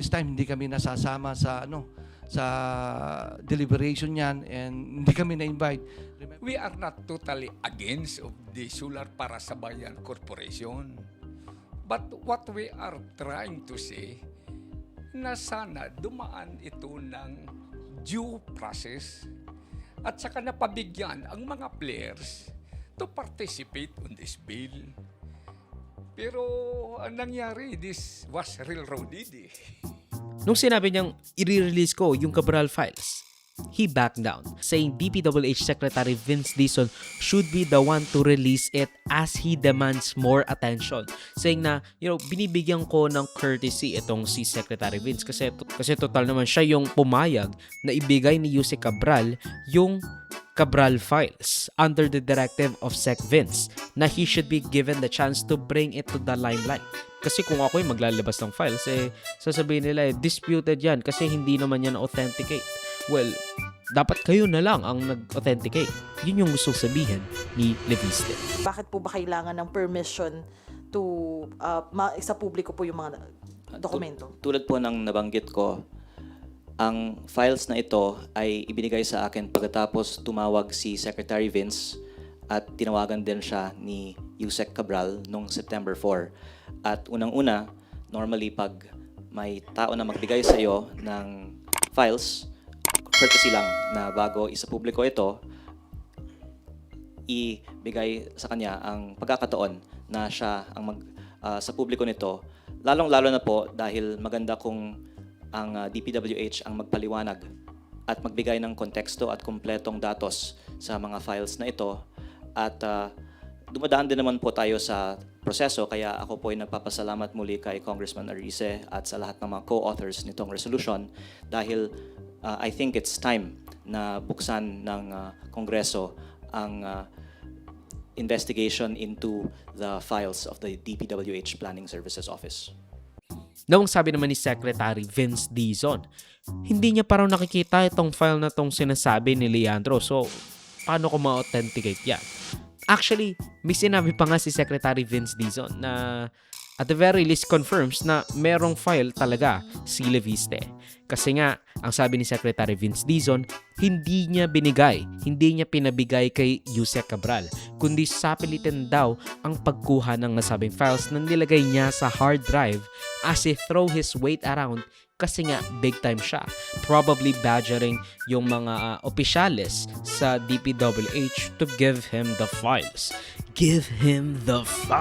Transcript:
this time hindi kami nasasama sa sa deliberation niyan and hindi kami na-invite. We are not totally against of the Solar Para sa Bayan Corporation. But what we are trying to say, na sana dumaan ito ng due process at saka napabigyan ang mga players to participate on this bill. Pero ang nangyari, this was railroaded eh. Nung sinabi niyang i-release ko yung Cabral files, he backed down, saying DPWH Secretary Vince Dizon should be the one to release it as he demands more attention. Saying na, binibigyan ko ng courtesy itong si Secretary Vince kasi total naman siya yung pumayag na ibigay ni Yusek Cabral yung Cabral files under the directive of Sec Vince na he should be given the chance to bring it to the limelight. Kasi kung ako yung maglalabas ng files, sasabihin nila, disputed yan kasi hindi naman yan authenticate. Well, dapat kayo na lang ang nag-authenticate. Yun yung gusto sabihin ni Leviste. Bakit po ba kailangan ng permission to sa publiko po yung mga dokumento? Tulad po ng nabanggit ko, ang files na ito ay ibinigay sa akin pagkatapos tumawag si Secretary Vince at tinawagan din siya ni Yusek Cabral noong September 4. At unang-una, normally pag may tao na magbigay sa iyo ng files, courtesy lang na bago isapubliko ito, ibigay sa kanya ang pagkakataon na siya ang sa publiko nito. Lalong-lalo na po dahil maganda kung ang DPWH ang magpaliwanag at magbigay ng konteksto at kumpletong datos sa mga files na ito. At dumadaan din naman po tayo sa proseso, kaya ako po ay nagpapasalamat muli kay Congressman Arce at sa lahat ng mga co-authors nitong resolution dahil I think it's time na buksan ng Kongreso ang investigation into the files of the DPWH Planning Services Office. Noong sabi naman ni Secretary Vince Dizon, hindi niya pa raw nakikita itong file na itong sinasabi ni Leandro. So, paano ko ma-authenticate yan? Actually, may sinabi pa nga si Secretary Vince Dizon na at the very least confirms na merong file talaga si Leviste. Kasi nga, ang sabi ni Secretary Vince Dizon, hindi niya pinabigay kay Yusek Cabral, kundi sapilitin daw ang pagkuha ng nasabing files na nilagay niya sa hard drive as he throw his weight around kasi nga big time siya. Probably badgering yung mga opisyales sa DPWH to give him the files. Give him the files!